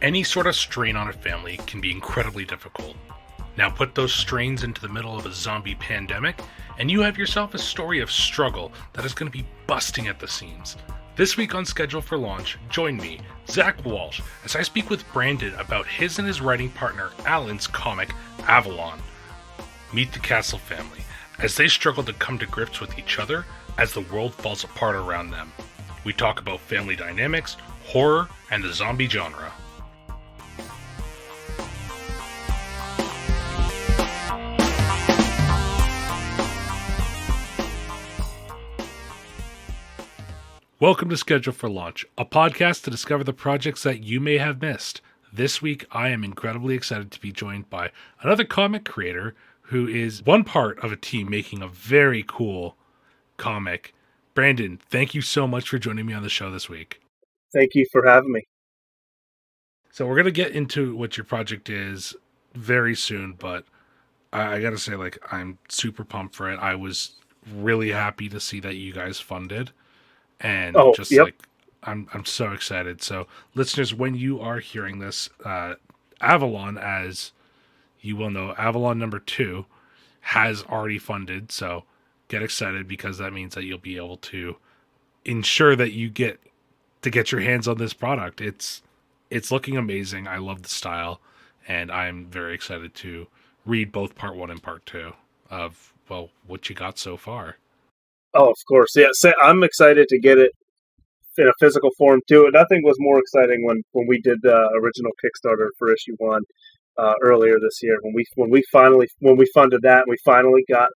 Any sort of strain on a family can be incredibly difficult. Now put those strains into the middle of a zombie pandemic, and you have yourself a story of struggle that is going to be busting at the seams. This week on Schedule for Launch, join me, Zach Walsh, as I speak with Brandon about his and his writing partner Alan's comic, Avalon. Meet the Castle family, as they struggle to come to grips with each other as the world falls apart around them. We talk about family dynamics, horror, and the zombie genre. Welcome to Schedule for Launch, a podcast to discover the projects that you may have missed. This week, I am incredibly excited to be joined by another comic creator who is one part of a team making a very cool comic. Brandon, thank you so much for joining me on the show this week. Thank you for having me. So we're going to get into what your project is very soon, but I got to say, I'm super pumped for it. I was really happy to see that you guys funded. And I'm so excited. So, listeners, when you are hearing this, Avalon, as you will know, Avalon number 2 has already funded. So, get excited because that means that you'll be able to ensure that you get your hands on this product. It's looking amazing. I love the style, and I'm very excited to read both part 1 and part 2 of what you got so far. Oh, of course. Yeah, I'm excited to get it in a physical form, too. Nothing was more exciting when we did the original Kickstarter for issue 1 earlier this year. When we funded that and we finally got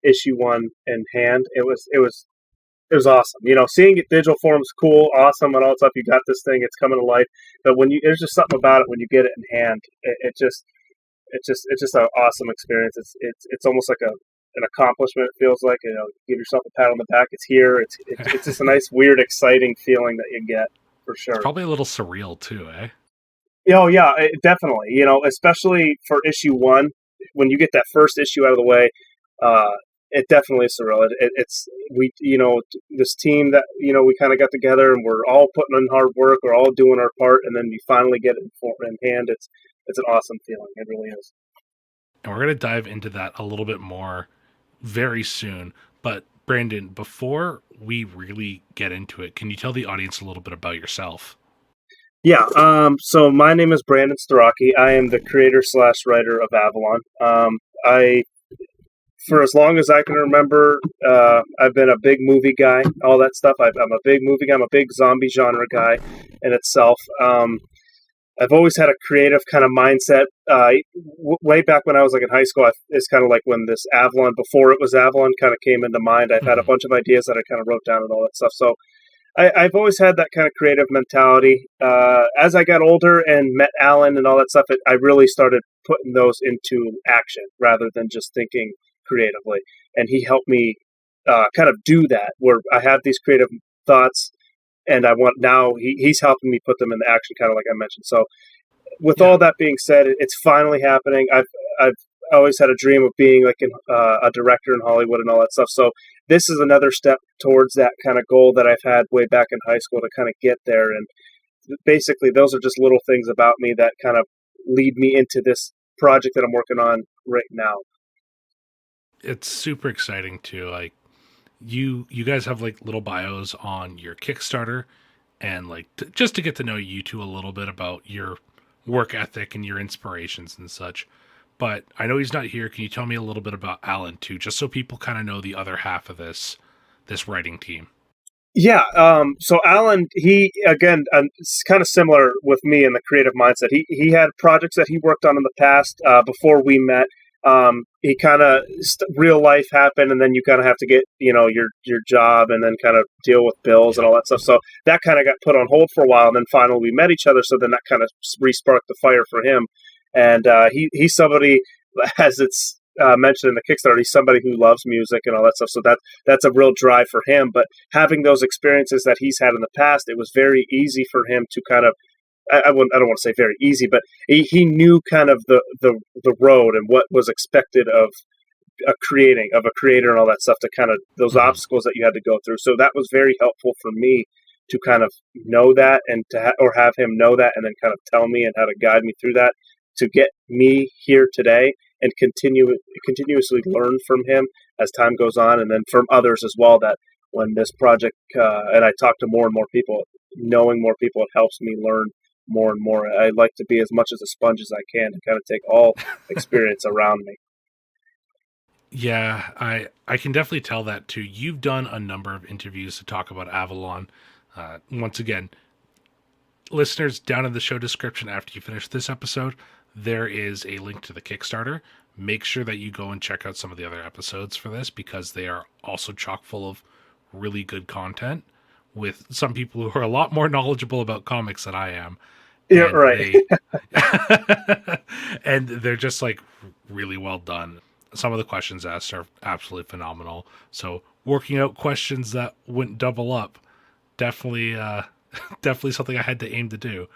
issue 1 in hand, it was awesome. You know, seeing it digital form is cool, awesome, and all that stuff. You got this thing, it's coming to life. But there's just something about it when you get it in hand. It's just an awesome experience. It's almost like an accomplishment. It feels like, give yourself a pat on the back. It's here. It's just a nice, weird, exciting feeling that you get, for sure. It's probably a little surreal too, eh? Oh yeah, definitely. Especially for issue 1, when you get that first issue out of the way, it definitely is surreal. This team that we kind of got together and we're all putting in hard work. We're all doing our part, and then you finally get it in hand. It's an awesome feeling. It really is. And we're going to dive into that a little bit more very soon. But Brandon, before we really get into it, can you tell the audience a little bit about yourself? Yeah. So my name is Brandon Starocki. I am the creator/writer of Avalon. For as long as I can remember, I've been a big movie guy, all that stuff. I'm a big movie guy. I'm a big zombie genre guy in itself. I've always had a creative kind of mindset. Way back when I was in high school, it's kind of like when this Avalon, before it was Avalon, kind of came into mind. I've had a bunch of ideas that I kind of wrote down and all that stuff. So I've always had that kind of creative mentality. As I got older and met Alan and all that stuff, I really started putting those into action rather than just thinking creatively. And he helped me kind of do that, where I have these creative thoughts, and he's helping me put them into action, kind of like I mentioned. So with all that being said, it's finally happening. I've always had a dream of being a director in Hollywood and all that stuff. So this is another step towards that kind of goal that I've had way back in high school to kind of get there. And basically, those are just little things about me that kind of lead me into this project that I'm working on right now. It's super exciting too. You guys have little bios on your Kickstarter, and just to get to know you two a little bit about your work ethic and your inspirations and such. But I know he's not here. Can you tell me a little bit about Alan too, just so people kind of know the other half of this writing team? Yeah. So Alan, he again, it's kind of similar with me in the creative mindset. He had projects that he worked on in the past before we met. He kind of real life happened, and then you kind of have to get your job, and then kind of deal with bills and all that stuff. So that kind of got put on hold for a while, and then finally we met each other. So then that kind of re-sparked the fire for him. And he's somebody, as it's mentioned in the Kickstarter, he's somebody who loves music and all that stuff. So that's a real drive for him. But having those experiences that he's had in the past, it was very easy for him to kind of, I don't want to say very easy, but he knew kind of the road and what was expected of a creator and all that stuff, to kind of those obstacles that you had to go through. So that was very helpful for me to kind of know that and or have him know that and then kind of tell me and how to guide me through that to get me here today and continuously learn from him as time goes on, and then from others as well. That when this project and I talk to more and more people, knowing more people, it helps me learn more and more. I like to be as much as a sponge as I can to kind of take all experience around me. Yeah, I can definitely tell that too. You've done a number of interviews to talk about Avalon. Once again, listeners, down in the show description after you finish this episode, there is a link to the Kickstarter. Make sure that you go and check out some of the other episodes for this because they are also chock full of really good content with some people who are a lot more knowledgeable about comics than I am. Yeah, And right. and they're just like really well done. Some of the questions asked are absolutely phenomenal. So working out questions that wouldn't double up, definitely definitely something I had to aim to do.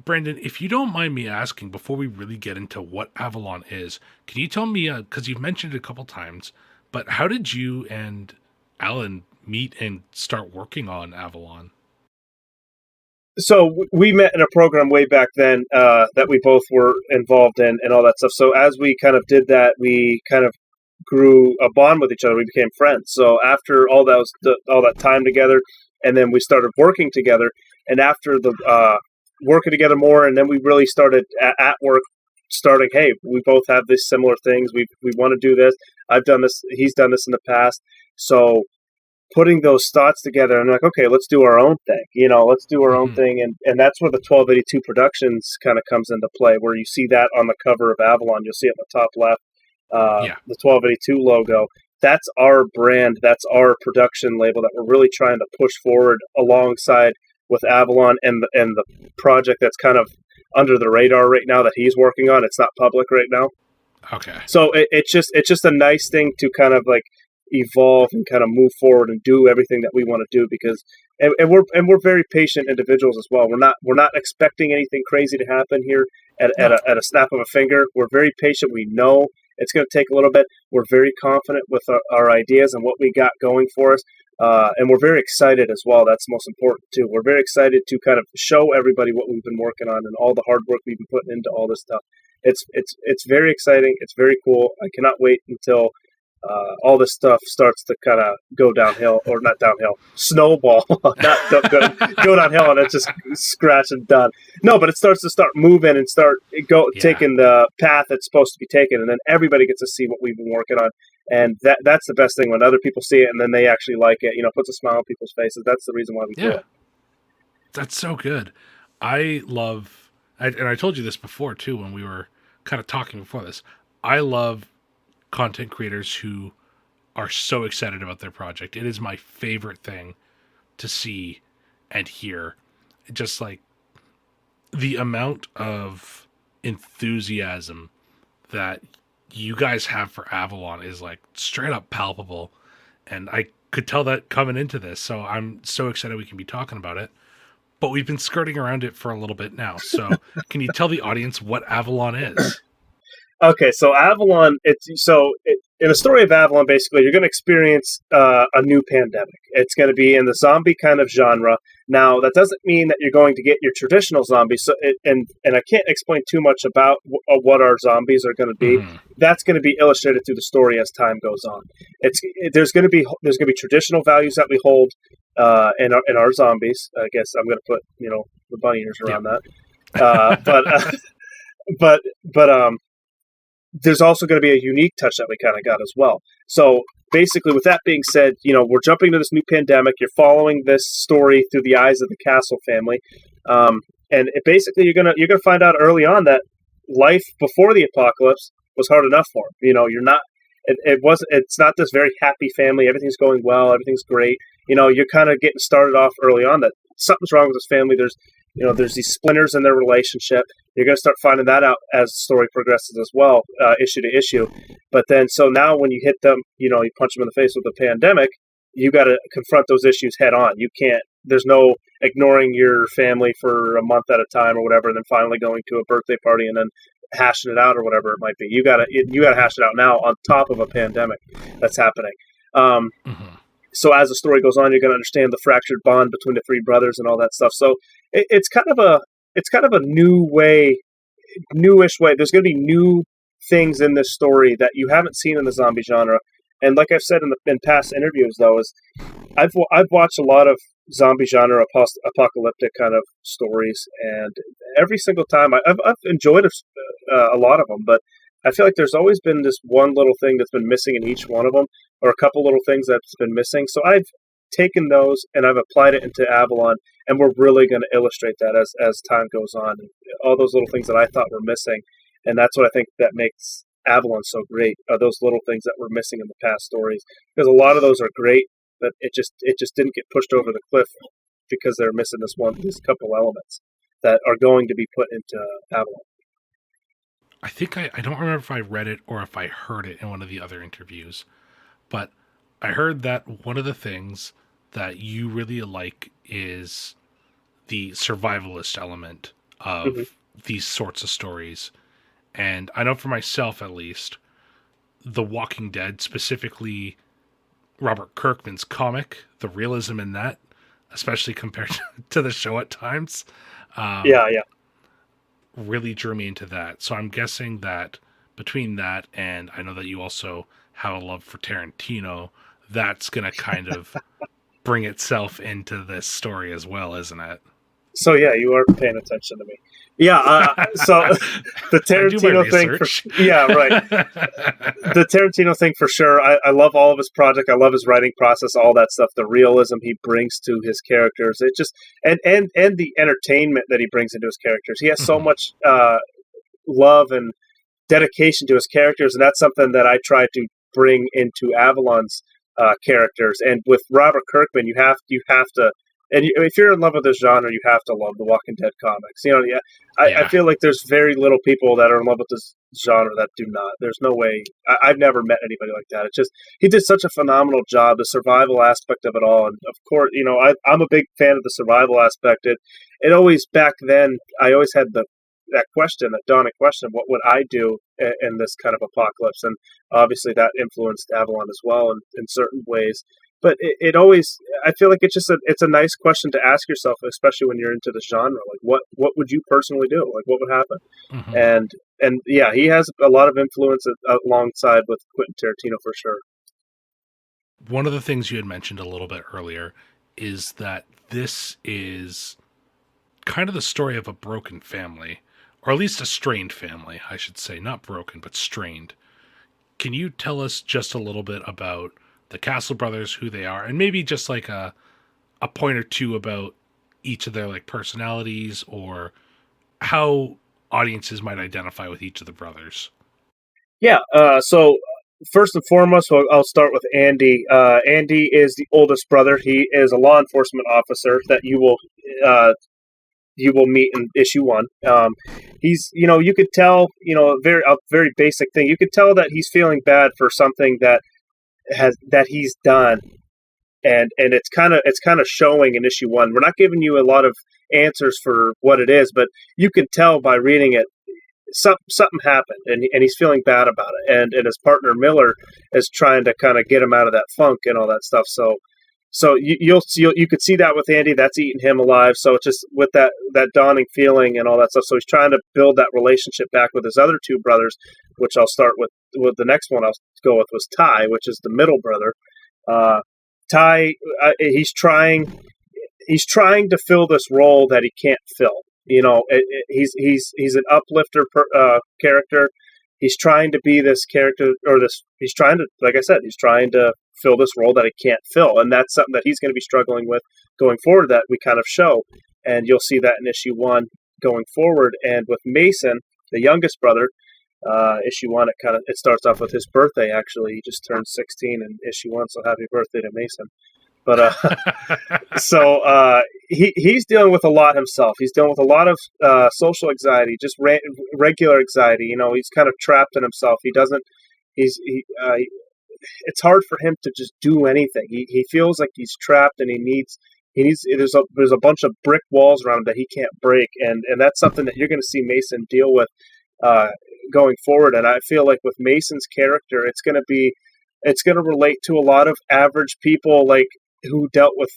Brandon, if you don't mind me asking, before we really get into what Avalon is, can you tell me, because you've mentioned it a couple times, but how did you and Alan meet and start working on Avalon? So we met in a program way back then that we both were involved in and all that stuff. So as we kind of did that, we kind of grew a bond with each other. We became friends. So after all that time together, and then we started working together. And after the working together more, and then we really started at work. Starting, hey, we both have these similar things. We want to do this. I've done this. He's done this in the past. So putting those thoughts together and like, okay, let's do our own thing. Let's do our own thing. And that's where the 1282 Productions kind of comes into play, where you see that on the cover of Avalon. You'll see it in the top left, the 1282 logo. That's our brand. That's our production label that we're really trying to push forward alongside with Avalon and the project that's kind of under the radar right now that he's working on. It's not public right now. Okay. So it's just a nice thing to kind of like evolve and kind of move forward and do everything that we want to do because and we're very patient individuals as well. We're not expecting anything crazy to happen here at a snap of a finger. We're very patient. We know it's going to take a little bit. We're very confident with our ideas and what we got going for us. And we're very excited as well. That's most important too. We're very excited to kind of show everybody what we've been working on and all the hard work we've been putting into all this stuff. It's very exciting. It's very cool. I cannot wait until all this stuff starts to kind of go downhill, or not downhill, snowball, not go downhill, and it's just scratch and done. No, but it starts to start moving and taking the path it's supposed to be taken, and then everybody gets to see what we've been working on, and that's the best thing when other people see it and then they actually like it. Puts a smile on people's faces. That's the reason why we do it. That's so good. I love, and I told you this before too when we were kind of talking before this. I love content creators who are so excited about their project. It is my favorite thing to see and hear. Just like the amount of enthusiasm that you guys have for Avalon is like straight up palpable. And I could tell that coming into this. So I'm so excited we can be talking about it. But we've been skirting around it for a little bit now. So can you tell the audience what Avalon is? Okay, so Avalon, in the story of Avalon, basically, you're going to experience a new pandemic. It's going to be in the zombie kind of genre. Now, that doesn't mean that you're going to get your traditional zombies. So, and I can't explain too much about what our zombies are going to be. Mm-hmm. That's going to be illustrated through the story as time goes on. There's going to be traditional values that we hold in our zombies. I guess I'm going to put the bunny ears around that. But there's also going to be a unique touch that we kind of got as well. So basically, with that being said, we're jumping to this new pandemic. You're following this story through the eyes of the Castle family, and basically you're gonna find out early on that life before the apocalypse was hard enough for them. You're not. It's not this very happy family. Everything's going well. Everything's great. You're kind of getting started off early on that something's wrong with this family. There's these splinters in their relationship. You're going to start finding that out as the story progresses as well, issue to issue. But then, so now when you hit them, you punch them in the face with a pandemic, you got to confront those issues head on. You can't, there's no ignoring your family for a month at a time or whatever, and then finally going to a birthday party and then hashing it out or whatever it might be. You got to hash it out now on top of a pandemic that's happening. so as the story goes on, you're going to understand the fractured bond between the three brothers and all that stuff. So it's kind of a newish way. There's going to be new things in this story that you haven't seen in the zombie genre. And like I've said in past interviews, though, is I've watched a lot of zombie genre apocalyptic kind of stories, and every single time I've enjoyed a lot of them, but I feel like there's always been this one little thing that's been missing in each one of them, or a couple little things that's been missing. So I've taken those and I've applied it into Avalon, and we're really going to illustrate that as time goes on. All those little things that I thought were missing, and that's what I think that makes Avalon so great, are those little things that were missing in the past stories. Because a lot of those are great, but it just didn't get pushed over the cliff because they're missing these couple elements that are going to be put into Avalon. I think I don't remember if I read it or if I heard it in one of the other interviews, but I heard that one of the things that you really like is the survivalist element of Mm-hmm. these sorts of stories. And I know for myself, at least, The Walking Dead, specifically Robert Kirkman's comic, the realism in that, especially compared to the show at times, um, Yeah, yeah. really drew me into that. So I'm guessing that between that and I know that you also have a love for Tarantino, that's going to kind of bring itself into this story as well, isn't it? So yeah, you are paying attention to me. Yeah. So the I do my Tarantino thing for research. yeah, right. The Tarantino thing for sure. I love all of his project. I love his writing process, all that stuff. The realism he brings to his characters. It just and the entertainment that he brings into his characters. He has so Mhm. much love and dedication to his characters, and that's something that I try to bring into Avalon's characters. And with Robert Kirkman, you have to. And if you're in love with this genre, you have to love the Walking Dead comics. Yeah, I Yeah. feel like there's very little people that are in love with this genre that do not. There's no way. I've never met anybody like that. It's just he did such a phenomenal job, the survival aspect of it all, and of course, I'm a big fan of the survival aspect. It always back then, I always had that question, that dawning question, what would I do in this kind of apocalypse? And obviously, that influenced Avalon as well in certain ways. But it always, I feel like it's a nice question to ask yourself, especially when you're into the genre. Like, what would you personally do? Like, what would happen? Hmm. And yeah, he has a lot of influence alongside with Quentin Tarantino for sure. One of the things you had mentioned a little bit earlier is that this is kind of the story of a broken family, or at least a strained family, I should say. Not broken, but strained. Can you tell us just a little bit about the Castle brothers, who they are, and maybe just like a point or two about each of their like personalities or how audiences might identify with each of the brothers? Yeah. So first and foremost, I'll start with Andy. Andy is the oldest brother. He is a law enforcement officer that uh, you will meet in issue one. He's, you could tell, a very basic thing. You could tell that he's feeling bad for something that he's done, and it's kind of showing in issue one. We're not giving you a lot of answers for what it is, but you can tell by reading it. Something happened, and he's feeling bad about it, and his partner Miller is trying to kind of get him out of that funk and all that stuff. So you could see that with Andy, that's eating him alive. So it's just with that dawning feeling and all that stuff. So he's trying to build that relationship back with his other two brothers, which I'll start with the next one I'll go with was Ty, which is the middle brother. Uh, Ty, he's trying to fill this role that he can't fill. He's an uplifter character. He's trying to be this character, or this. He's trying to, like I said, he's trying to fill this role that he can't fill, and that's something that he's going to be struggling with going forward. That we kind of show, and you'll see that in issue one going forward. And with Mason, the youngest brother, issue one, it starts off with his birthday. Actually, he just turned 16 in issue one, so happy birthday to Mason. But so he's dealing with a lot himself. He's dealing with a lot of social anxiety, just regular anxiety. He's kind of trapped in himself. He doesn't. It's hard for him to just do anything. He feels like he's trapped, and he needs. There's a bunch of brick walls around him that he can't break, and that's something that you're going to see Mason deal with uh, going forward. And I feel like with Mason's character, it's going to be It's going to relate to a lot of average people, like who dealt with,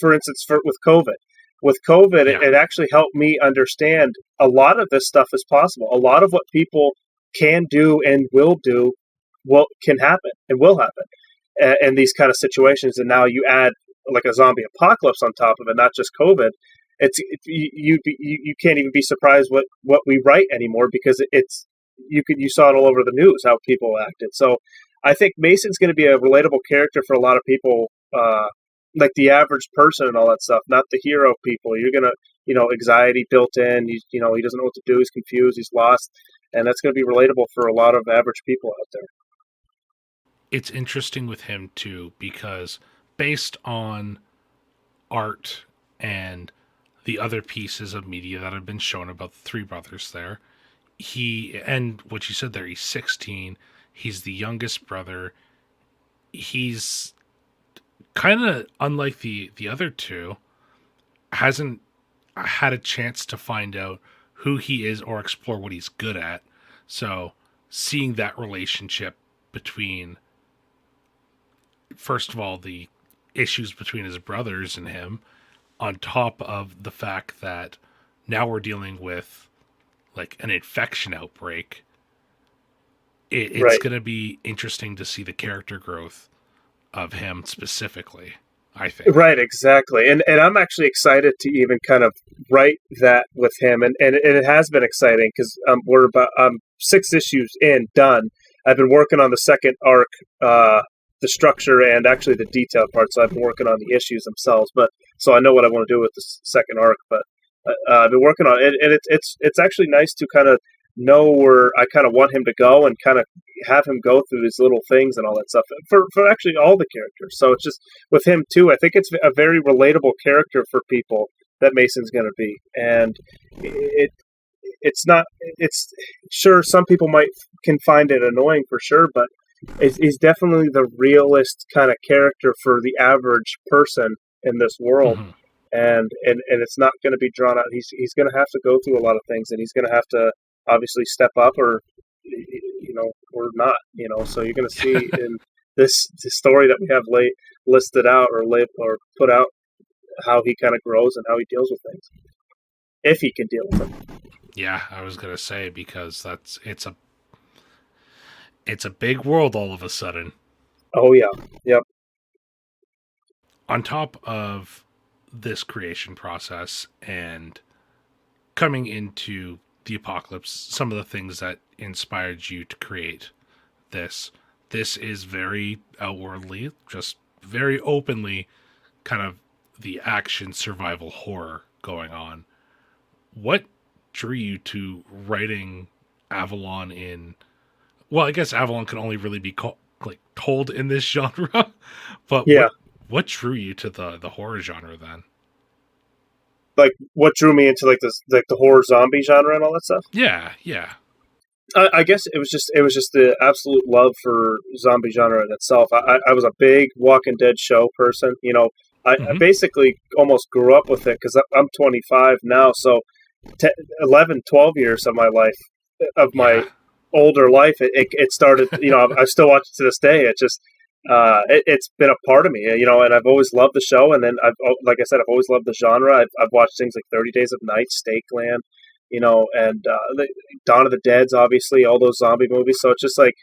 for instance, with COVID. With COVID, Yeah. it actually helped me understand a lot of this stuff is possible. A lot of what people can do and will do, can happen and will happen in these kind of situations. And now you add like a zombie apocalypse on top of it, not just COVID. You can't even be surprised what we write anymore, because you saw it all over the news how people acted. So I think Mason's going to be a relatable character for a lot of people, like the average person and all that stuff, not the hero people. You're gonna, anxiety built in. He doesn't know what to do. He's confused. He's lost, and that's going to be relatable for a lot of average people out there. It's interesting with him too, because based on art and the other pieces of media that have been shown about the three brothers there, and what you said there, he's 16, he's the youngest brother. He's kind of unlike the other two, hasn't had a chance to find out who he is or explore what he's good at. So seeing that relationship between, first of all, the issues between his brothers and him, on top of the fact that now we're dealing with like an infection outbreak, it's Right. going to be interesting to see the character growth of him specifically, I think. Right, exactly. And I'm actually excited to even kind of write that with him. And it has been exciting because we're about 6 issues in, done. I've been working on the second arc, the structure and actually the detailed part. So I've been working on the issues themselves. But so I know what I want to do with the second arc. But I've been working on it, and it's actually nice to kind of know where I kind of want him to go, and kind of have him go through these little things and all that stuff for actually all the characters. So it's just with him too. I think it's a very relatable character for people that Mason's going to be, and it's not. It's sure some people can find it annoying for sure, but he's definitely the realist kind of character for the average person in this world. Mm-hmm. And it's not going to be drawn out. He's going to have to go through a lot of things, and he's going to have to obviously step up, or or not. So you're going to see in this story that we have listed out or put out, how he kind of grows and how he deals with things, if he can deal with them. Yeah, I was gonna say, because it's a big world all of a sudden. Oh yeah, yep. On top of this creation process and coming into the apocalypse, some of the things that inspired you to create this is very outwardly, just very openly, kind of the action survival horror going on. What drew you to writing Avalon in? Well, I guess Avalon can only really be told in this genre, but Yeah. what drew you to the horror genre then? Like what drew me into like the horror zombie genre and all that stuff. Yeah, yeah. I guess it was just the absolute love for zombie genre in itself. I was a big Walking Dead show person. I Mm-hmm. basically almost grew up with it because I'm 25 now. So 11, 12 years of my life, of my Yeah. older life, it started. I still watch it to this day. It just it's been a part of me. And I've always loved the show. And then like I said, I've always loved the genre. I've watched things like 30 Days of Night, Stakeland, and Dawn of the Dead's obviously, all those zombie movies. So it's just like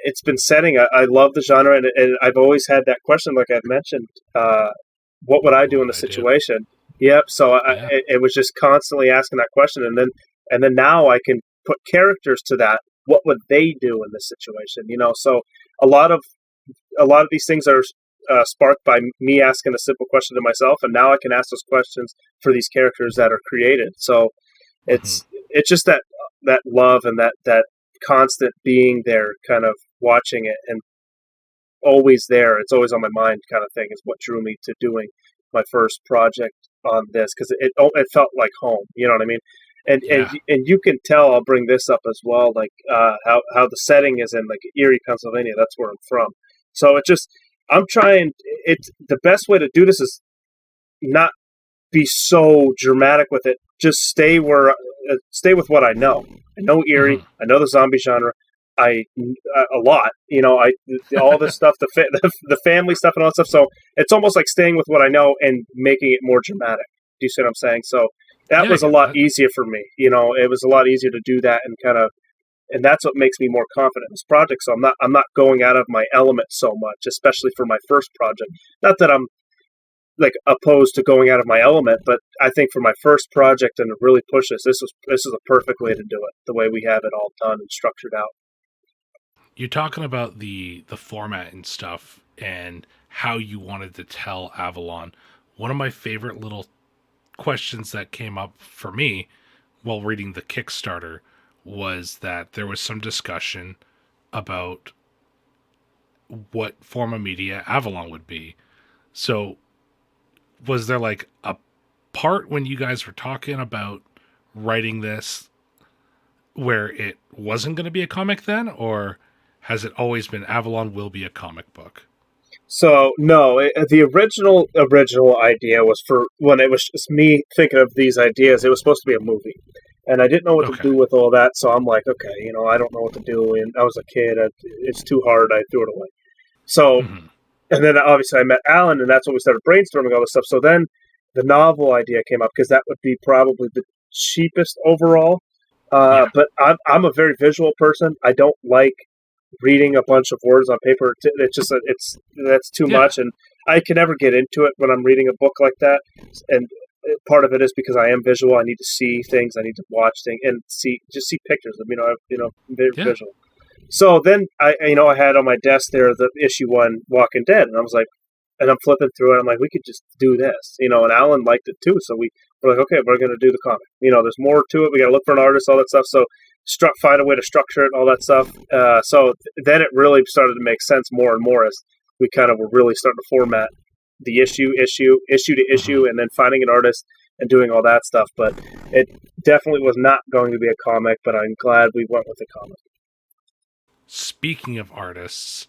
it's been setting. I love the genre, and I've always had that question, like I've mentioned. What would I do What in would the I do? situation? Yep. So Yeah. it was just constantly asking that question, and then now I can put characters to that. What would they do in this situation? So a lot of these things are sparked by me asking a simple question to myself, and now I can ask those questions for these characters that are created. So Mm-hmm. it's just that love and that constant being there, kind of watching it, and always there. It's always on my mind, kind of thing, is what drew me to doing my first project on this, because it felt like home. You know what I mean? And Yeah. and you can tell. I'll bring this up as well, like how the setting is in like Erie, Pennsylvania. That's where I'm from. So I'm trying. It's the best way to do this is not be so dramatic with it. Just stay with what I know. I know Erie. Mm-hmm. I know the zombie genre. a lot. All this stuff, the family stuff and all that stuff. So it's almost like staying with what I know and making it more dramatic. Do you see what I'm saying? So that Yeah, I was a get lot that. easier for me. It was a lot easier to do that and and that's what makes me more confident in this project. So I'm not going out of my element so much, especially for my first project. Not that I'm like opposed to going out of my element, but I think for my first project and to really push this is a perfect way to do it. The way we have it all done and structured out. You're talking about the format and stuff and how you wanted to tell Avalon. One of my favorite little questions that came up for me while reading the Kickstarter was that there was some discussion about what form of media Avalon would be. So, was there like a part when you guys were talking about writing this where it wasn't going to be a comic then, or has it always been Avalon will be a comic book? So no, the original idea was for when it was just me thinking of these ideas. It was supposed to be a movie, and I didn't know what to Okay. do with all that. So I'm like, okay, I don't know what to do. And I was a kid; it's too hard. I threw it away. So Hmm. and then obviously I met Alan, and that's when we started brainstorming all this stuff. So then the novel idea came up because that would be probably the cheapest overall. Yeah. But I'm a very visual person. I don't like reading a bunch of words on paper. It's just it's that's too Yeah. much, and I can never get into it when I'm reading a book like that. And part of it is because I am visual. I need to see things. I need to watch things and see pictures. I'm very Yeah. visual. So then I had on my desk there the issue one Walking Dead, and I was like, and I'm flipping through it. I'm like, we could just do this, and Alan liked it too. So we're like, okay, we're going to do the comic. There's more to it. We got to look for an artist, all that stuff. So find a way to structure it, and all that stuff. Then it really started to make sense more and more as we kind of were really starting to format the issue to Hmm. issue, and then finding an artist and doing all that stuff. But it definitely was not going to be a comic. But I'm glad we went with the comic. Speaking of artists,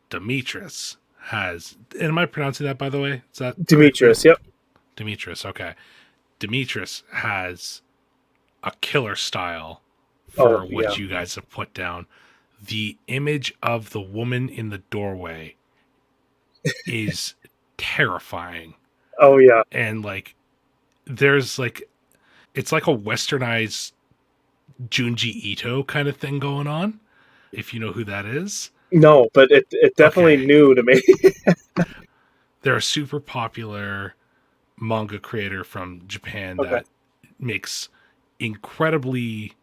Demetrius has. Am I pronouncing that by the way? Is that correctly? Demetrius, yep. Demetrius. Okay. Demetrius has a killer style Oh for yeah. what you guys have put down. The image of the woman in the doorway is terrifying. Oh yeah. And like there's like it's like a westernized Junji Ito kind of thing going on, if you know who that is. No, but it definitely Okay. new to me. They're a super popular manga creator from Japan Okay, that makes incredibly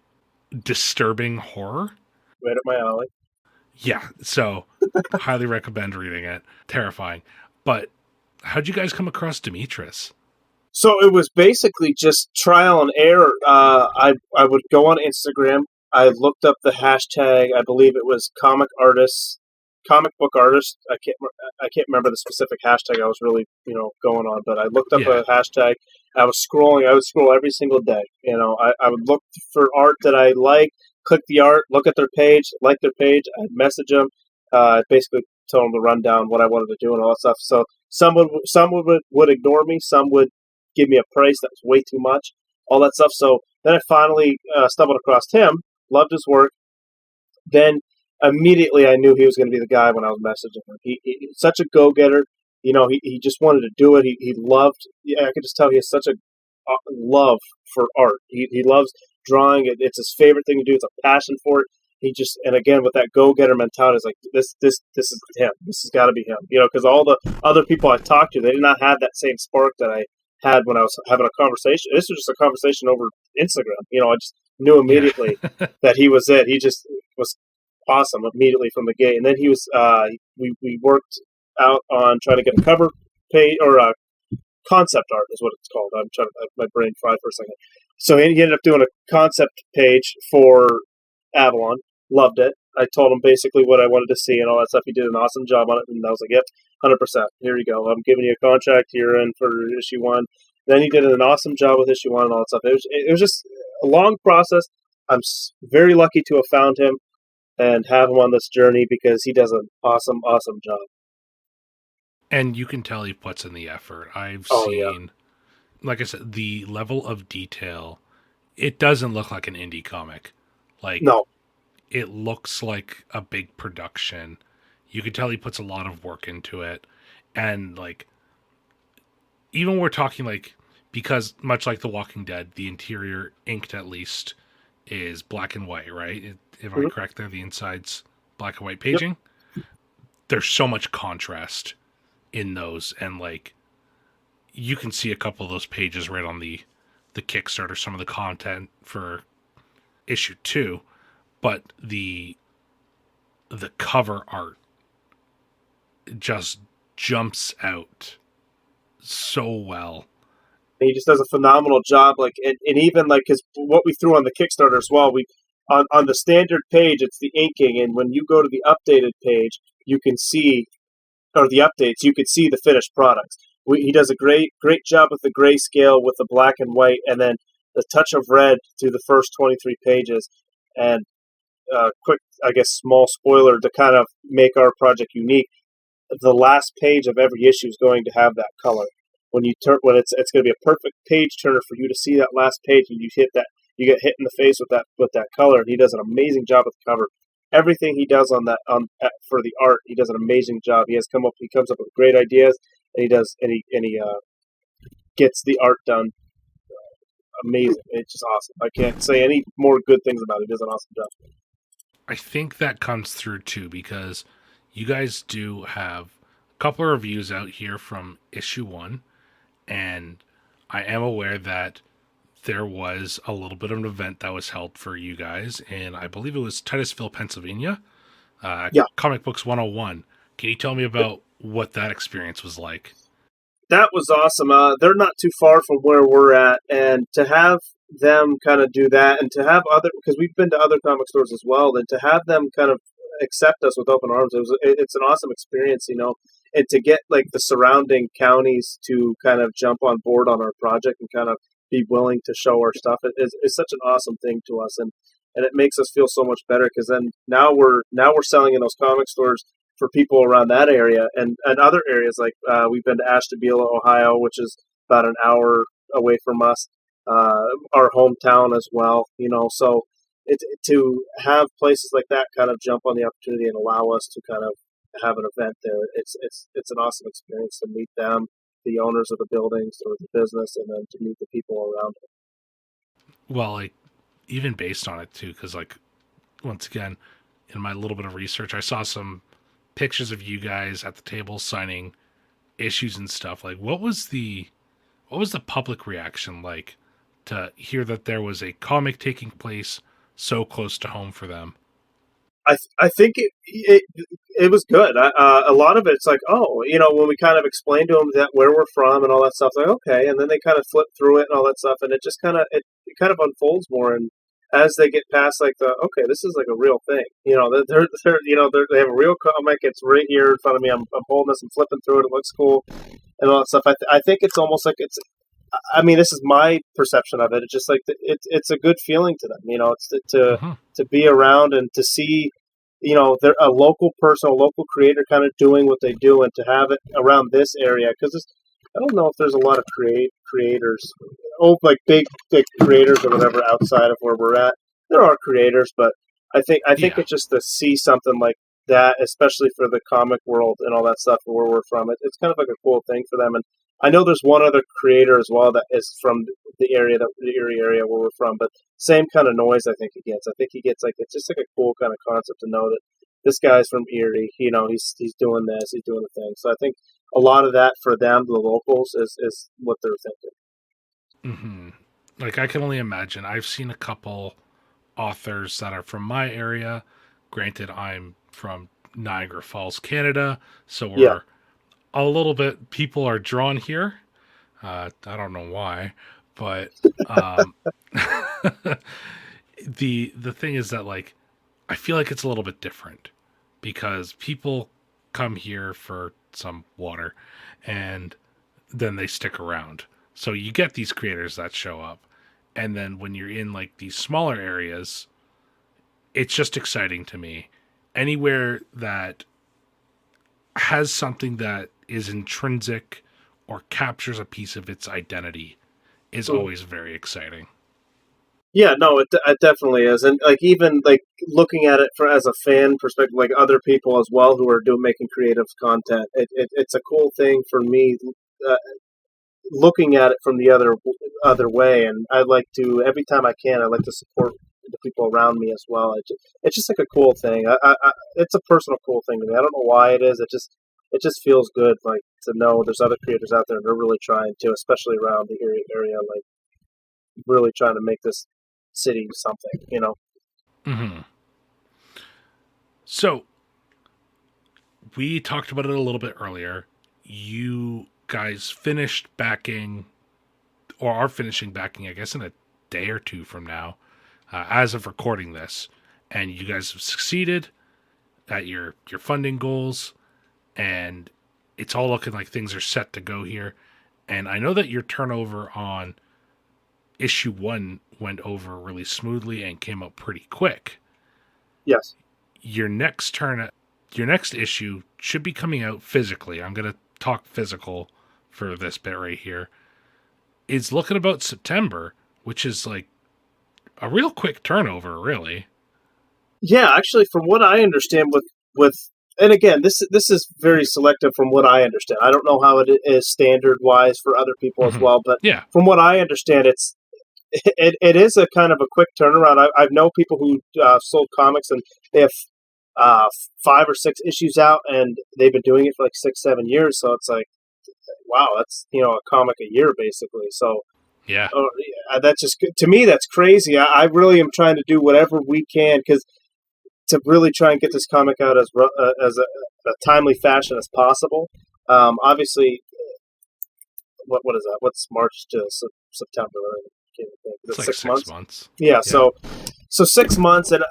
disturbing horror. right up my alley. Yeah, so highly recommend reading it. Terrifying. But how'd you guys come across Demetrius? So it was basically just trial and error. I would go on Instagram. I looked up the hashtag. I believe it was comic book artist. I can't remember the specific hashtag I was really going on, but I looked up Yeah. a hashtag. I was scrolling. I would scroll every single day. I would look for art that I like, click the art, look at their page, like their page. I'd message them. Basically tell them to run down what I wanted to do and all that stuff. So some would ignore me. Some would give me a price that was way too much, all that stuff. So then I finally stumbled across him, loved his work. Then immediately I knew he was going to be the guy when I was messaging him. He's such a go getter. He just wanted to do it. He loved. Yeah, I could just tell he has such a love for art. He loves drawing. It's his favorite thing to do. It's a passion for it. He just and again with that go getter mentality, is like this is him. This has got to be him. Because all the other people I talked to, they did not have that same spark that I had when I was having a conversation. This was just a conversation over Instagram. I just knew Yeah. immediately that he was it. He just was awesome immediately from the gate. And then he was we worked out on trying to get a cover page or a concept art is what it's called. I'm trying to my brain fried for a second. So he ended up doing a concept page for Avalon. Loved it. I told him basically what I wanted to see and all that stuff. He did an awesome job on it, and I was like, "Yep, 100%. Here you go. I'm giving you a contract. You're in for issue one." Then he did an awesome job with issue one and all that stuff. It was just a long process. I'm very lucky to have found him and have him on this journey because he does an awesome job. And you can tell he puts in the effort. I've Oh yeah. seen, like I said, the level of detail. It doesn't look like an indie comic. Like No. it looks like a big production. You can tell he puts a lot of work into it. And like, even we're talking like, because much like The Walking Dead, the interior, inked at least, is black and white, right? If I Mhm. correct there, the inside's black and white Yep. paging. There's so much contrast in those, and like, you can see a couple of those pages right on the Kickstarter, some of the content for issue 2, but the cover art just jumps out so well. He just does a phenomenal job. Like, and even like because what we threw on the Kickstarter as well, we on the standard page, it's the inking, and when you go to the updated page, you can see or the updates, you can see the finished products. He does a great job with the grayscale, with the black and white, and then the touch of red through the first 23 pages. And quick, I guess, small spoiler to kind of make our project unique. The last page of every issue is going to have that color. When it's going to be a perfect page turner for you to see that last page, and you get hit in the face with that color. And he does an amazing job with the cover. Everything he does on that on for the art, he does an amazing job. He comes up with great ideas, and he gets the art done amazing. It's just awesome. I can't say any more good things about it. He does an awesome job. I think that comes through too because you guys do have a couple of reviews out here from issue 1, and I am aware that there was a little bit of an event that was held for you guys, and I believe it was Titusville, Pennsylvania, Yeah, Comic Books 101. Can you tell me about what that experience was like? that was awesome. They're not too far from where we're at, and to have them kind of do that, and to have other because we've been to other comic stores as well, and to have them kind of accept us with open arms, it's an awesome experience, and to get like the surrounding counties to kind of jump on board on our project and kind of be willing to show our stuff is such an awesome thing to us, and it makes us feel so much better because then now we're selling in those comic stores for people around that area and other areas like we've been to Ashtabula, Ohio, which is about an hour away from us, our hometown as well. So to have places like that kind of jump on the opportunity and allow us to kind of have an event there, it's an awesome experience to meet them, the owners of the buildings or the business, and then to meet the people around it. Well, like, even based on it too, because, like, once again, in my little bit of research, I saw some pictures of you guys at the table signing issues and stuff. Like, what was the public reaction like to hear that there was a comic taking place so close to home for them? I think it was good. A lot of it's like, oh, when we kind of explain to them that where we're from and all that stuff, like okay, and then they kind of flip through it and all that stuff, and it just it kind of unfolds more. And as they get past like the okay, this is like a real thing. They have a real comic. It's right here in front of me. I'm holding this and flipping through it. It looks cool and all that stuff. I think it's almost like it's. I mean, this is my perception of it. It's just like it's a good feeling to them. It's Hmm. to be around and to see, they're a local person, a local creator, kind of doing what they do, and to have it around this area because I don't know if there's a lot of creators, like big creators or whatever outside of where we're at. There are creators, but I think Yeah. it's just to see something like that, especially for the comic world and all that stuff where we're from. It's kind of like a cool thing for them, and I know there's one other creator as well that is from the Erie area where we're from, but same kind of noise I think he gets. I think he gets like it's just like a cool kind of concept to know that this guy's from Erie. He's doing this, he's doing the thing. So I think a lot of that for them, the locals, is what they're thinking. Hmm. Like, I can only imagine. I've seen a couple authors that are from my area. Granted, I'm from Niagara Falls, Canada, so Yeah, we're a little bit, people are drawn here. I don't know why, but um, the thing is that, like, I feel like it's a little bit different because people come here for some water and then they stick around. So you get these creators that show up, and then when you're in like these smaller areas, it's just exciting to me. Anywhere that has something that is intrinsic or captures a piece of its identity is Mhm. always very exciting. Yeah, no, it definitely is, and like even like looking at it for as a fan perspective, like other people as well who are doing making creative content, it's a cool thing for me. Uh, Looking at it from the other way, and I like to every time I can, I like to support the people around me as well. It's just like a cool thing. It's a personal cool thing to me. I don't know why it is. It just feels good, like to know there's other creators out there and they're really trying to, especially around the area, like really trying to make this city something. Hmm. So we talked about it a little bit earlier. You guys finished backing, or are finishing backing, I guess, in a day or two from now, as of recording this, and you guys have succeeded at your funding goals, and it's all looking like things are set to go here. And I know that your turnover on issue one went over really smoothly and came up pretty quick. Yes. Your next turn, your next issue should be coming out physically. I'm gonna talk physical for this bit right here. It's looking about September, which is like a real quick turnover, really. Yeah, actually, from what I understand, with and again, this is very selective from what I understand. I don't know how it is standard wise for other people as Hmm. well, but Yeah. from what I understand, it is a kind of a quick turnaround. I know people who sold comics and they have uh, 5 or 6 issues out, and they've been doing it for like 6, 7 years. So it's like, wow, that's a comic a year basically. So Yeah. that's just to me that's crazy. I really am trying to do whatever we can because to really try and get this comic out as a timely fashion as possible. Obviously, what is that? What's March to September? I can't think. Is It's it like six 6 months? months. Yeah. Yeah. So 6 months, and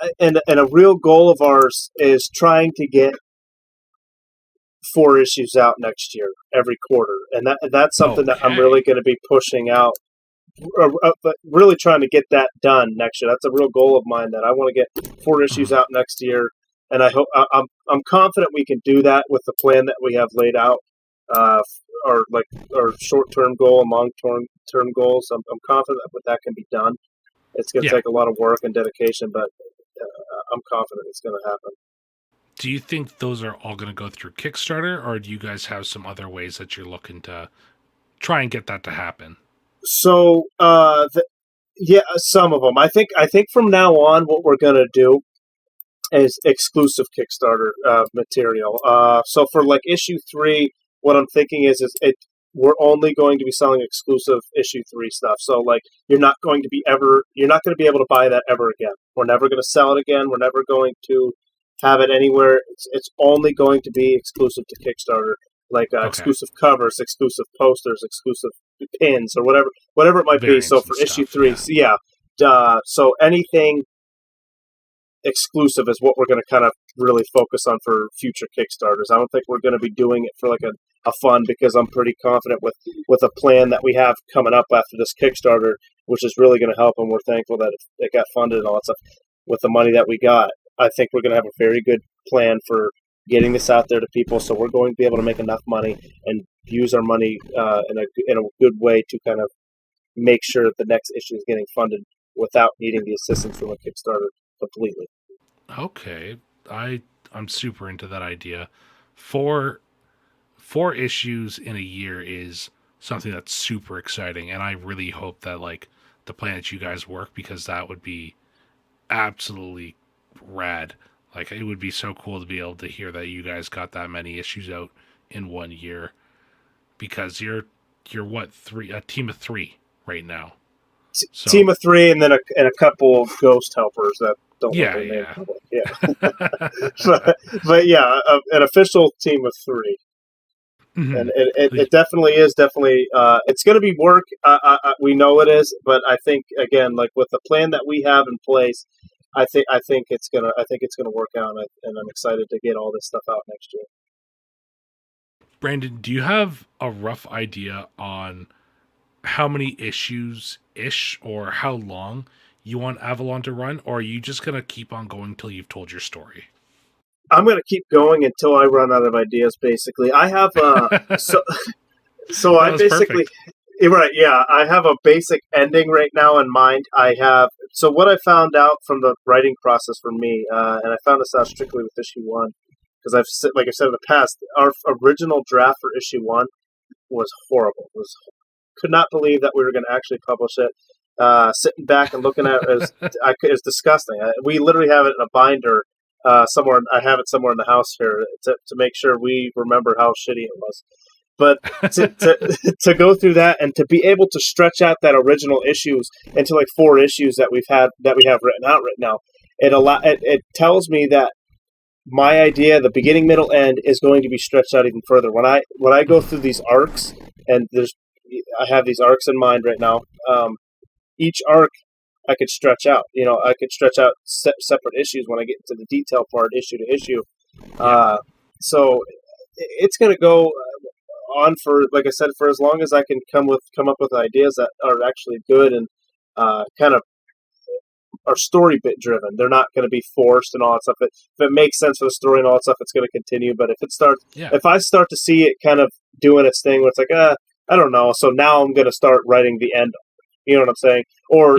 a real goal of ours is trying to get 4 issues out next year, every quarter, and that's something that I'm really Okay. going to be pushing out. But really trying to get that done next year. That's a real goal of mine. That I want to get 4 issues Mhm. out next year, and I hope I'm confident we can do that with the plan that we have laid out. Uh, our like our short term goal and long term goals. I'm confident that that can be done. It's going to Yeah. take a lot of work and dedication, but I'm confident it's going to happen. Do you think those are all going to go through Kickstarter, or do you guys have some other ways that you're looking to try and get that to happen? So, yeah, some of them. I think from now on, what we're going to do is exclusive Kickstarter material. So for like issue 3, what I'm thinking is we're only going to be selling exclusive issue 3 stuff. So like you're not going to be able to buy that ever again. We're never going to sell it again. We're never going to have it anywhere. It's only going to be exclusive to Kickstarter, like Okay. exclusive covers, exclusive posters, exclusive pins, or whatever it might be. So Variants and for issue stuff. three, Yeah. so yeah. So anything exclusive is what we're going to kind of really focus on for future Kickstarters. I don't think we're going to be doing it for like a fun, because I'm pretty confident with a plan that we have coming up after this Kickstarter, which is really going to help, and we're thankful that it got funded and all that stuff with the money that we got. I think we're going to have a very good plan for getting this out there to people, so we're going to be able to make enough money and use our money in a good way to kind of make sure that the next issue is getting funded without needing the assistance from a Kickstarter completely. Okay. I'm super into that idea. Four four issues in a year is something that's super exciting, and I really hope that like the plan that you guys work, because that would be absolutely rad. Like it would be so cool to be able to hear that you guys got that many issues out in 1 year, because you're what, three, a team of 3 right now. So Team of 3, and then a couple of ghost helpers that don't want yeah, their name yeah. public. Yeah, but yeah, an official team of 3, and Mhm. it definitely is definitely it's going to be work. We know it is, but I think again, like with the plan that we have in place, I think it's gonna work out, and I'm excited to get all this stuff out next year. Brandon, do you have a rough idea on how many issues ish, or how long you want Avalon to run, or are you just gonna keep on going till you've told your story? I'm going to keep going until I run out of ideas. Basically, I have That so I was basically perfect. right, yeah. I have a basic ending right now in mind. I have so what I found out from the writing process for me, and I found this out strictly with issue one, because like I said in the past, our original draft for issue one was horrible. Could not believe that we were going to actually publish it. Sitting back and looking at it was disgusting. We literally have it in a binder somewhere. I have it somewhere in the house here to make sure we remember how shitty it was. But to go through that and to be able to stretch out that original issues into like 4 issues that we have written out right now, it tells me that my idea, the beginning, middle, end, is going to be stretched out even further. When I go through these arcs, and I have these arcs in mind right now. Each arc I could stretch out. I could stretch out separate issues when I get into the detail part, issue to issue. So it's going to go on for, like I said, for as long as I can come up with ideas that are actually good and kind of are story bit driven. They're not going to be forced and all that stuff. If it makes sense for the story and all that stuff, it's going to continue. But if I start to see it kind of doing its thing, where it's like, I don't know. So now I'm going to start writing the end. You know what I'm saying? Or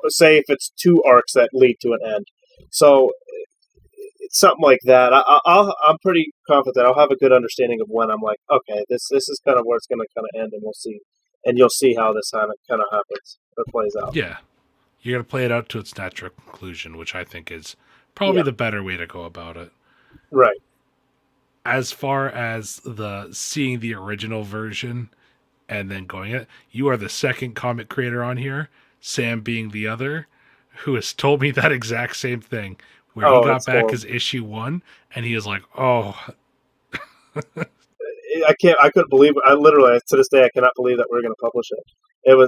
say if it's 2 arcs that lead to an end. So it's something like that. I'm pretty confident I'll have a good understanding of when I'm like, okay, this is kind of where it's going to kind of end, and we'll see. And you'll see how this kind of happens or plays out. Yeah. You got to play it out to its natural conclusion, which I think is probably the better way to go about it. Right. As far as seeing the original version and then going it, you are the second comic creator on here, Sam being the other, who has told me that exact same thing. Where he got back his issue 1, and he was like, "Oh." I couldn't believe it. I literally, to this day, I cannot believe that we're going to publish it.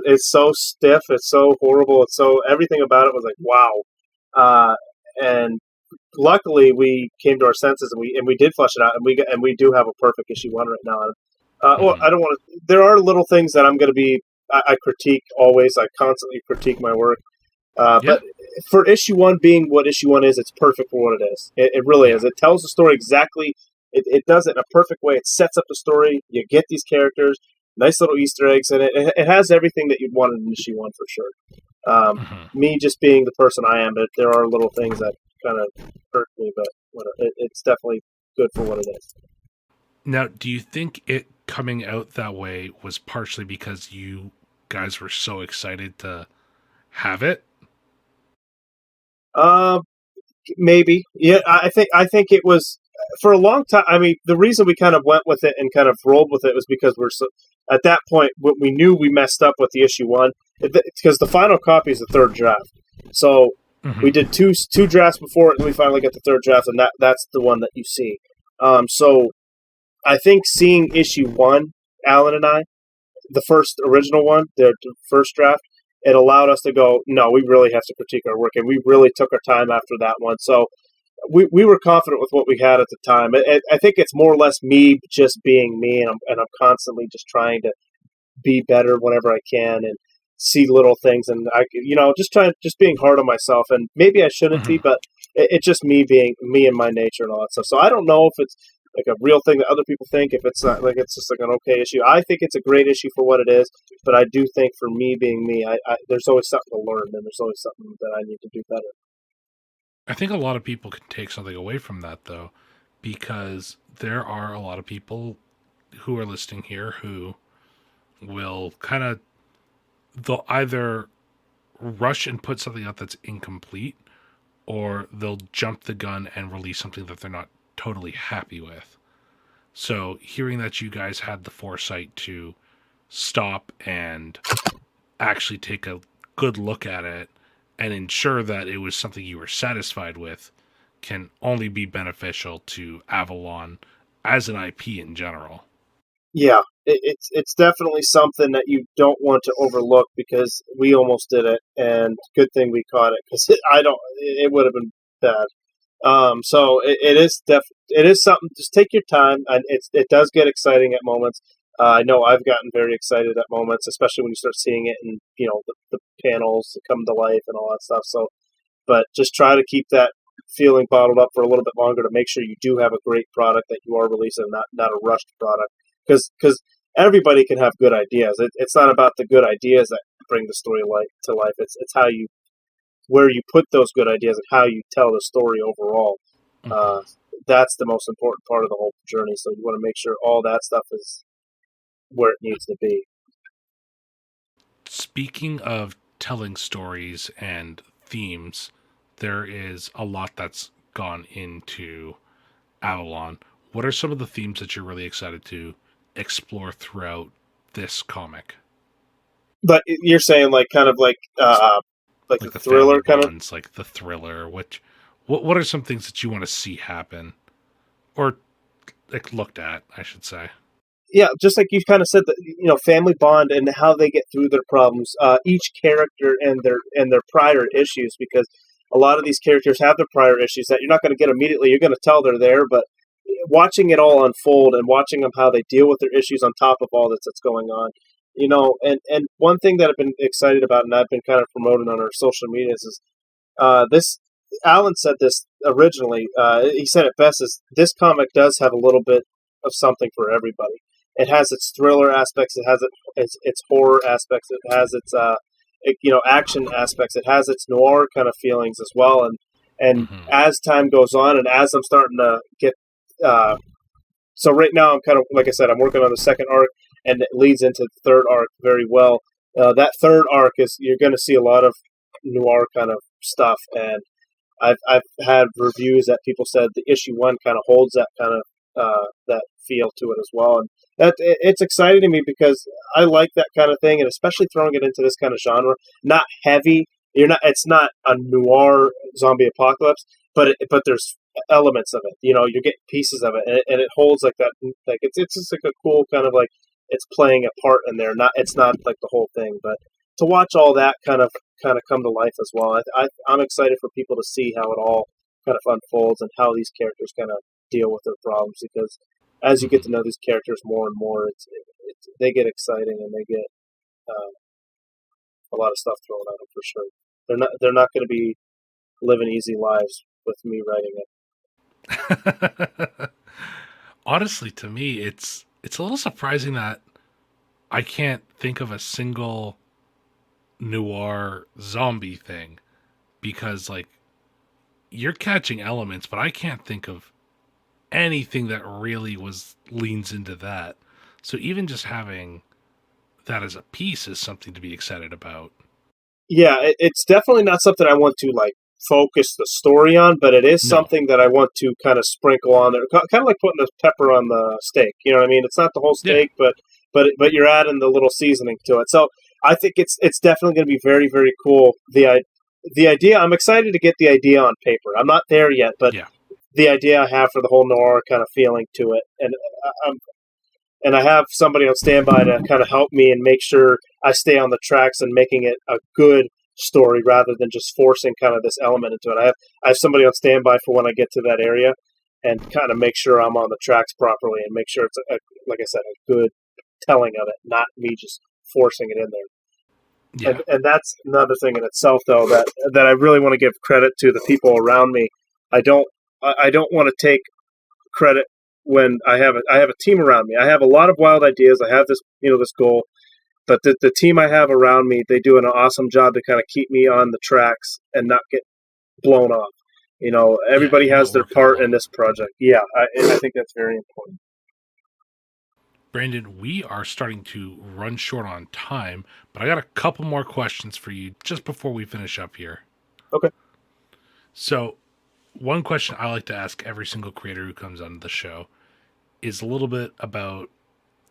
It's so stiff. It's so horrible. Everything about it was like, wow. And luckily we came to our senses and we did flesh it out, and we do have a perfect issue 1 right now. Well, I don't want to, there are little things that I'm going to be, I critique always. I constantly critique my work. But for issue 1 being what issue 1 is, it's perfect for what it is. It really is. It tells the story exactly. It does it in a perfect way. It sets up the story. You get these characters, nice little Easter eggs in it. It has everything that you'd want in issue 1 for sure. Me just being the person I am, but there are little things that kind of hurt me, but it's definitely good for what it is. Now, do you think it coming out that way was partially because you guys were so excited to have it? Maybe. Yeah, I think it was for a long time. I mean, the reason we kind of went with it and kind of rolled with it was because at that point we knew we messed up with the issue 1, because the final copy is the 3rd draft. So we did two drafts before it, and we finally got the 3rd draft, and that's the one that you see. So I think seeing issue 1, Alan and I, the first original one, the first draft, it allowed us to go, no, we really have to critique our work, and we really took our time after that one. So we were confident with what we had at the time. I think it's more or less me just being me, and I'm constantly just trying to be better whenever I can and see little things, and just being hard on myself, and maybe I shouldn't be, but it's just me being me and my nature and all that stuff. So I don't know if it's like a real thing that other people think, if it's not, like it's just like an okay issue. I think it's a great issue for what it is, but I do think for me being me, there's always something to learn, and there's always something that I need to do better. I think a lot of people can take something away from that, though, because there are a lot of people who are listening here who will they'll either rush and put something out that's incomplete, or they'll jump the gun and release something that they're not totally happy with. So hearing that you guys had the foresight to stop and actually take a good look at it and ensure that it was something you were satisfied with can only be beneficial to Avalon as an IP in general. Yeah, it's definitely something that you don't want to overlook, because we almost did it, and good thing we caught it, because it would have been bad. So it is something. Just take your time, and it does get exciting at moments. I know I've gotten very excited at moments, especially when you start seeing it and the panels come to life and all that stuff. So, but just try to keep that feeling bottled up for a little bit longer to make sure you do have a great product that you are releasing, not a rushed product. Because everybody can have good ideas. It's not about the good ideas that bring the story to life. It's how you where you put those good ideas and how you tell the story overall. Hmm. Uh, that's the most important part of the whole journey. So you want to make sure all that stuff is where it needs to be. Speaking of telling stories and themes, there is a lot that's gone into Avalon. What are some of the themes that you're really excited to explore throughout this comic? But you're saying like the Like the family thriller kind of. bonds, like the thriller, what are some things that you want to see happen? Or like looked at, I should say. Yeah, just like you kind of said, that family bond and how they get through their problems. Each character and their prior issues, because a lot of these characters have their prior issues that you're not going to get immediately. You're going to tell they're there, but watching it all unfold and watching them how they deal with their issues on top of all that's going on. And one thing that I've been excited about and I've been kind of promoting on our social medias is this. Alan said this originally. He said it best: is this comic does have a little bit of something for everybody. It has its thriller aspects. It has its horror aspects. It has its action aspects. It has its noir kind of feelings as well. And Hmm. as time goes on, and as I'm starting to get, uh, so right now I'm kind of like I said, I'm working on the second arc, and it leads into the third arc very well. That third arc is you're going to see a lot of noir kind of stuff, and I've had reviews that people said the issue one kind of holds that kind of that feel to it as well, and it's exciting to me because I like that kind of thing, and especially throwing it into this kind of genre, not heavy. You're not. It's not a noir zombie apocalypse, but there's elements of it. You're getting pieces of it, and it holds like that. Like it's just like a cool kind of like it's playing a part in there. Not it's not like the whole thing, but to watch all that kind of come to life as well. I'm excited for people to see how it all kind of unfolds and how these characters kind of deal with their problems because as you get Hmm. to know these characters more and more, they get exciting and they get uh, a lot of stuff thrown at them for sure. They're not going to be living easy lives with me writing it. Honestly, to me, it's a little surprising that I can't think of a single noir zombie thing because like you're catching elements, but I can't think of anything that really was leans into that. So even just having that as a piece is something to be excited about. Yeah, it's definitely not something I want to like focus the story on, but it is No. something that I want to kind of sprinkle on there, kind of like putting a pepper on the steak. You know what I mean? It's not the whole Yeah. steak, but you're adding the little seasoning to it. So I think it's definitely going to be very very cool. The idea I'm excited to get the idea on paper. I'm not there yet, but Yeah. the idea I have for the whole noir kind of feeling to it, and I have somebody on standby to kind of help me and make sure I stay on the tracks and making it a good story rather than just forcing kind of this element into it. I have somebody on standby for when I get to that area and kind of make sure I'm on the tracks properly and make sure it's like I said, a good telling of it, not me just forcing it in there. Yeah. And that's another thing in itself, though, that I really want to give credit to the people around me. I don't I don't want to take credit when I have a team around me. I have a lot of wild ideas. I have this goal, but the team I have around me, they do an awesome job to kind of keep me on the tracks and not get blown off. Yeah. Everybody You're has not their working part in alone. this project. Yeah, I think that's very important. Brandon, we are starting to run short on time, but I got a couple more questions for you just before we finish up here. Okay. So, one question I like to ask every single creator who comes on the show is a little bit about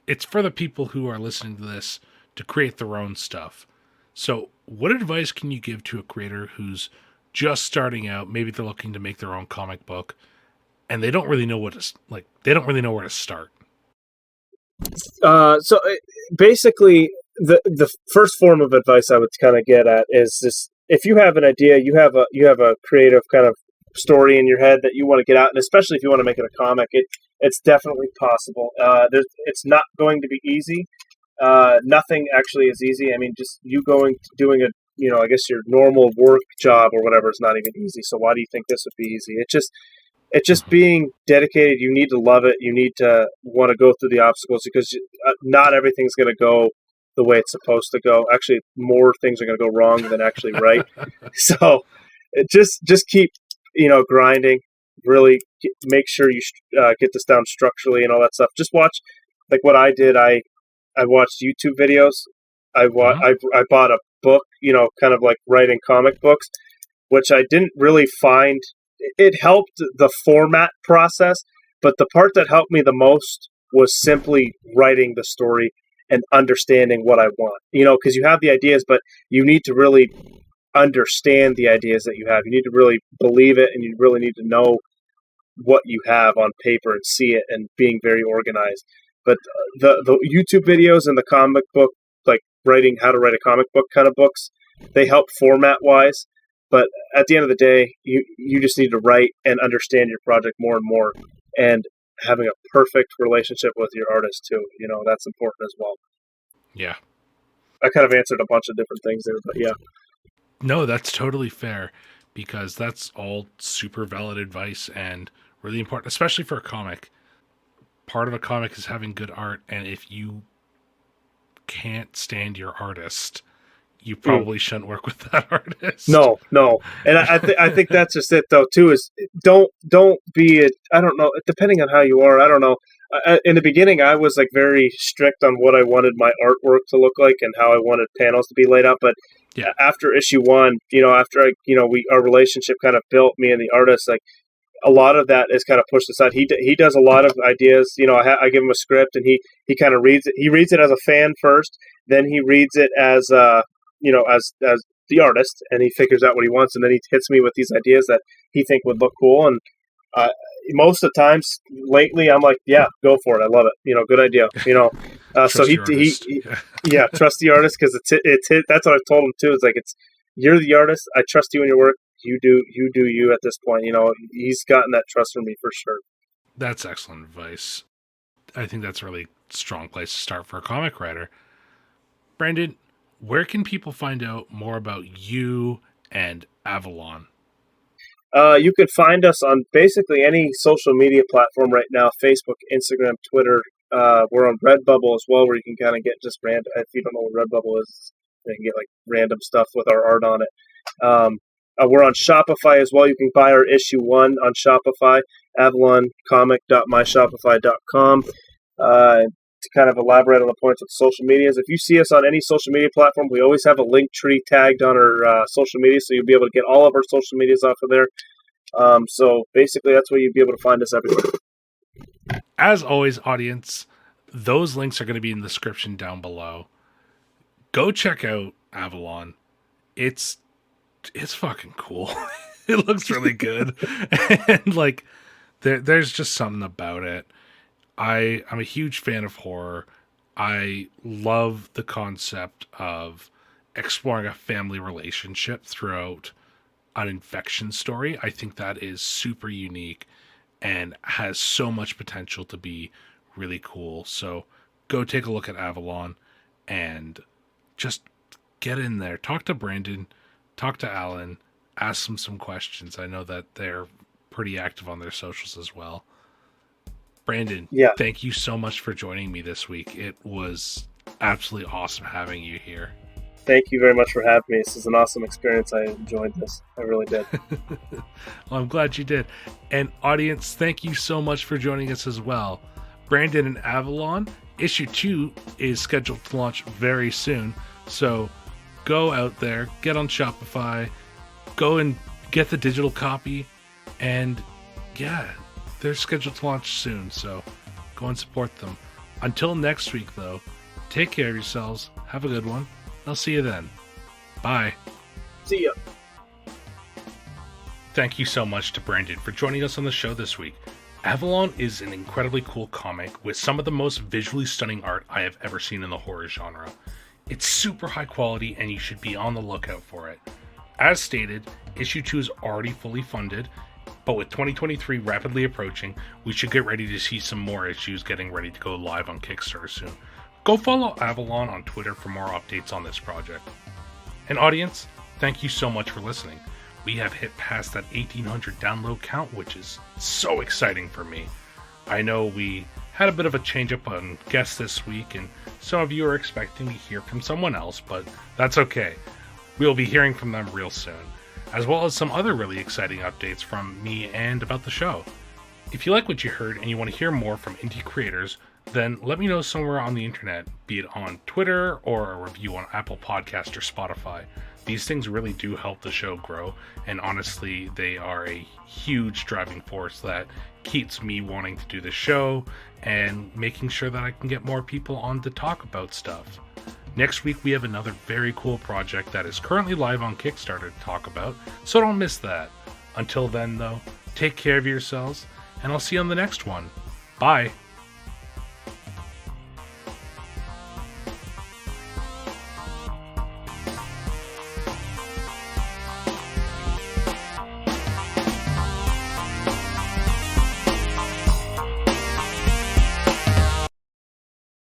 it's for the people who are listening to this to create their own stuff. So, what advice can you give to a creator who's just starting out? Maybe they're looking to make their own comic book and they don't really know they don't really know where to start. Basically, the first form of advice I would kind of get at is this: if you have an idea, you have a creative kind of story in your head that you want to get out, and especially if you want to make it a comic, it's definitely possible. It's not going to be easy. Nothing actually is easy. I mean, just you going doing a I guess your normal work job or whatever is not even easy. So why do you think this would be easy? It's just Hmm. being dedicated. You need to love it. You need to want to go through the obstacles because not everything's going to go the way it's supposed to go. Actually, more things are going to go wrong than actually right. So just keep, grinding. Really make sure you get this down structurally and all that stuff. Just watch, like what I did. I watched YouTube videos. I bought a book, kind of like writing comic books, which I didn't really find. It helped the format process, but the part that helped me the most was simply writing the story and understanding what I want. Because you have the ideas, but you need to really understand the ideas that you have. You need to really believe it, and you really need to know what you have on paper and see it and being very organized. But the YouTube videos and the comic book, like writing how to write a comic book kind of books, they help format wise. But at the end of the day, you just need to write and understand your project more and more, and having a perfect relationship with your artist too. That's important as well. Yeah. I kind of answered a bunch of different things there, but yeah. No, that's totally fair, because that's all super valid advice and really important, especially for a comic. Part of a comic is having good art, and if you can't stand your artist, you probably shouldn't work with that artist. No, and I think that's just it though too. Is don't be it. I don't know. Depending on how you are, I don't know. In the beginning, I was like very strict on what I wanted my artwork to look like and how I wanted panels to be laid out. But yeah, after issue 1, after our relationship kind of built, me and the artist, like a lot of that is kind of pushed aside. He does a lot of ideas. I give him a script and he kind of reads it. He reads it as a fan first, then he reads it as as the artist, and he figures out what he wants, and then he hits me with these ideas that he think would look cool. And most of the times lately, I'm like, yeah, go for it. I love it. Good idea. So he trust the artist, because it's that's what I've told him too. It's like, you're the artist. I trust you in your work. You do you at this point. He's gotten that trust from me for sure. That's excellent advice. I think that's a really strong place to start for a comic writer. Brandon, where can people find out more about you and Avalon? You could find us on basically any social media platform right now: Facebook, Instagram, Twitter. We're on Redbubble as well, where you can kind of get just random. If you don't know what Redbubble is, you can get like random stuff with our art on it. We're on Shopify as well. You can buy our issue 1 on Shopify, avaloncomic.myshopify.com. To kind of elaborate on the points with social medias, if you see us on any social media platform, we always have a link tree tagged on our social media, so you'll be able to get all of our social medias off of there. So basically, that's where you'll be able to find us everywhere. As always, audience, those links are going to be in the description down below. Go check out Avalon. It's fucking cool. It looks really good. And like there's just something about it. I'm a huge fan of horror. I love the concept of exploring a family relationship throughout an infection story. I think that is super unique and has so much potential to be really cool. So go take a look at Avalon and just get in there. Talk to Brandon, talk to Alan, ask them some questions. I know that they're pretty active on their socials as well. Brandon, thank you so much for joining me this week. It was absolutely awesome having you here. Thank you very much for having me. This is an awesome experience. I enjoyed this. I really did. Well, I'm glad you did. And audience, thank you so much for joining us as well. Brandon and Avalon, issue 2 is scheduled to launch very soon. So go out there, get on Shopify, go and get the digital copy, and yeah, they're scheduled to launch soon, so go and support them. Until next week, though, take care of yourselves, have a good one, I'll see you then. Bye. See ya. Thank you so much to Brandon for joining us on the show this week. Avalon is an incredibly cool comic with some of the most visually stunning art I have ever seen in the horror genre. It's super high quality and you should be on the lookout for it. As stated, issue 2 is already fully funded, but with 2023 rapidly approaching, we should get ready to see some more issues getting ready to go live on Kickstarter soon. Go follow Avalon on Twitter for more updates on this project. And audience, thank you so much for listening. We have hit past that 1,800 download count, which is so exciting for me. I know we Had a bit of a change up on guests this week, and some of you are expecting to hear from someone else, but that's okay. We'll be hearing from them real soon, as well as some other really exciting updates from me and about the show. If you like what you heard and you want to hear more from indie creators, then let me know somewhere on the internet, be it on Twitter or a review on Apple Podcast or Spotify. These things really do help the show grow, and honestly, they are a huge driving force that keeps me wanting to do the show and making sure that I can get more people on to talk about stuff. Next week, we have another very cool project that is currently live on Kickstarter to talk about, so don't miss that. Until then, though, take care of yourselves, and I'll see you on the next one. Bye!